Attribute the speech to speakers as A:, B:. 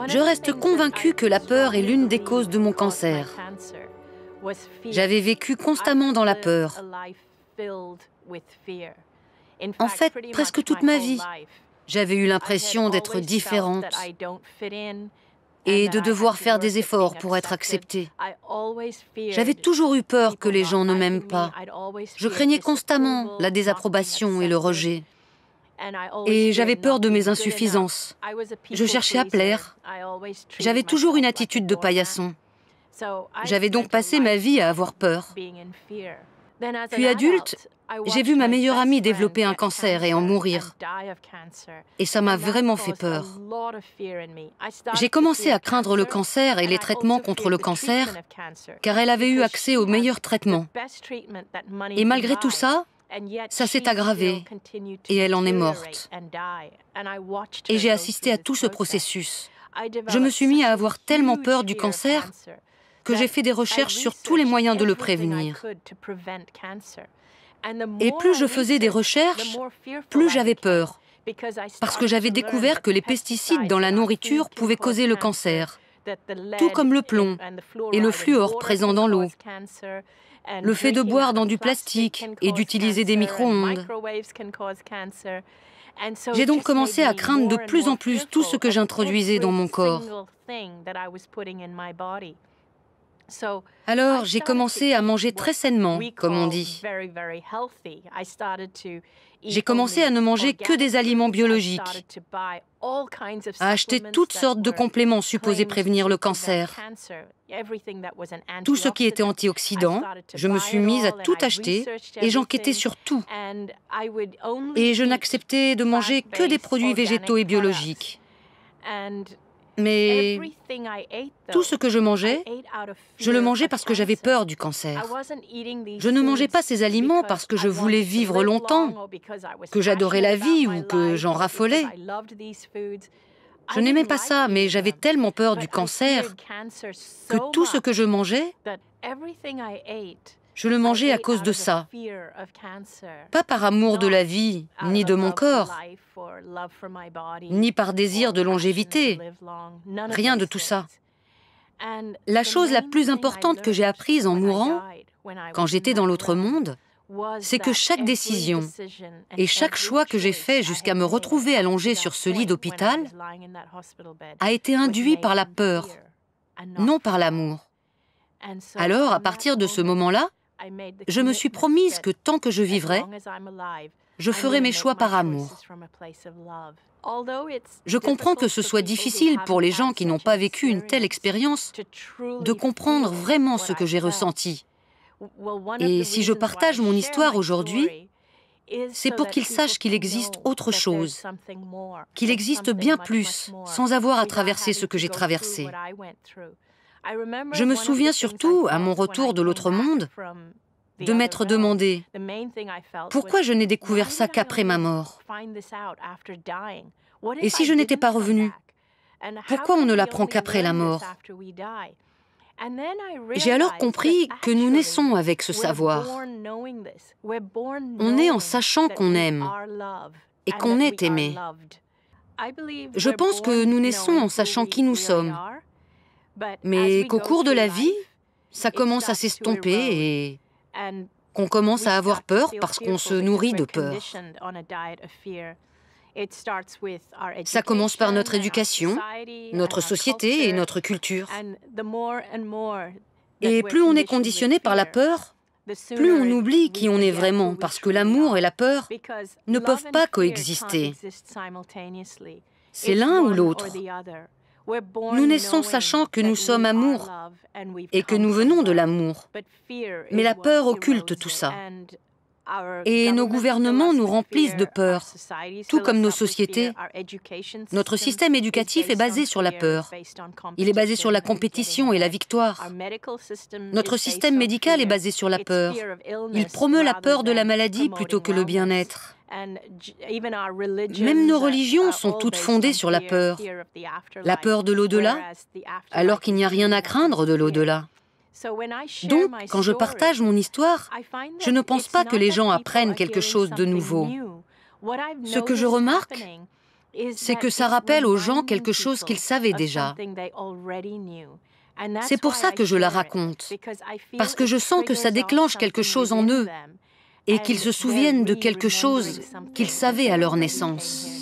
A: Je reste convaincue que la peur est l'une des causes de mon cancer. J'avais vécu constamment dans la peur. En fait, presque toute ma vie, j'avais eu l'impression d'être différente et de devoir faire des efforts pour être acceptée. J'avais toujours eu peur que les gens ne m'aiment pas. Je craignais constamment la désapprobation et le rejet. Et j'avais peur de mes insuffisances. Je cherchais à plaire. J'avais toujours une attitude de paillasson. J'avais donc passé ma vie à avoir peur. Puis adulte, j'ai vu ma meilleure amie développer un cancer et en mourir. Et ça m'a vraiment fait peur. J'ai commencé à craindre le cancer et les traitements contre le cancer, car elle avait eu accès aux meilleurs traitements. Et malgré tout ça, ça s'est aggravé et elle en est morte. Et j'ai assisté à tout ce processus. Je me suis mis à avoir tellement peur du cancer que j'ai fait des recherches sur tous les moyens de le prévenir. Et plus je faisais des recherches, plus j'avais peur, parce que j'avais découvert que les pesticides dans la nourriture pouvaient causer le cancer, tout comme le plomb et le fluor présent dans l'eau, le fait de boire dans du plastique et d'utiliser des micro-ondes. J'ai donc commencé à craindre de plus en plus tout ce que j'introduisais dans mon corps. Alors, j'ai commencé à manger très sainement, comme on dit. J'ai commencé à ne manger que des aliments biologiques, à acheter toutes sortes de compléments supposés prévenir le cancer. Tout ce qui était antioxydant, je me suis mise à tout acheter et j'enquêtais sur tout. Et je n'acceptais de manger que des produits végétaux et biologiques. Mais tout ce que je mangeais, je le mangeais parce que j'avais peur du cancer. Je ne mangeais pas ces aliments parce que je voulais vivre longtemps, que j'adorais la vie ou que j'en raffolais. Je n'aimais pas ça, mais j'avais tellement peur du cancer que tout ce que je mangeais, je le mangeais à cause de ça. Pas par amour de la vie, ni de mon corps, ni par désir de longévité. Rien de tout ça. La chose la plus importante que j'ai apprise en mourant, quand j'étais dans l'autre monde, c'est que chaque décision et chaque choix que j'ai fait jusqu'à me retrouver allongée sur ce lit d'hôpital a été induit par la peur, non par l'amour. Alors, à partir de ce moment-là, je me suis promise que tant que je vivrais, je ferai mes choix par amour. Je comprends que ce soit difficile pour les gens qui n'ont pas vécu une telle expérience de comprendre vraiment ce que j'ai ressenti. Et si je partage mon histoire aujourd'hui, c'est pour qu'ils sachent qu'il existe autre chose, qu'il existe bien plus, sans avoir à traverser ce que j'ai traversé. Je me souviens surtout, à mon retour de l'autre monde, de m'être demandé pourquoi je n'ai découvert ça qu'après ma mort. Et si je n'étais pas revenu, pourquoi on ne l'apprend qu'après la mort? J'ai alors compris que nous naissons avec ce savoir. On naît en sachant qu'on aime et qu'on est aimé. Je pense que nous naissons en sachant qui nous sommes, mais qu'au cours de la vie, ça commence à s'estomper et qu'on commence à avoir peur parce qu'on se nourrit de peur. Ça commence par notre éducation, notre société et notre culture. Et plus on est conditionné par la peur, plus on oublie qui on est vraiment, parce que l'amour et la peur ne peuvent pas coexister. C'est l'un ou l'autre. Nous naissons sachant que nous sommes amour et que nous venons de l'amour. Mais la peur occulte tout ça. Et nos gouvernements nous remplissent de peur, tout comme nos sociétés. Notre système éducatif est basé sur la peur. Il est basé sur la compétition et la victoire. Notre système médical est basé sur la peur. Il promeut la peur de la maladie plutôt que le bien-être. Même nos religions sont toutes fondées sur la peur de l'au-delà, alors qu'il n'y a rien à craindre de l'au-delà. Donc, quand je partage mon histoire, je ne pense pas que les gens apprennent quelque chose de nouveau. Ce que je remarque, c'est que ça rappelle aux gens quelque chose qu'ils savaient déjà. C'est pour ça que je la raconte, parce que je sens que ça déclenche quelque chose en eux et qu'ils se souviennent de quelque chose qu'ils savaient à leur naissance.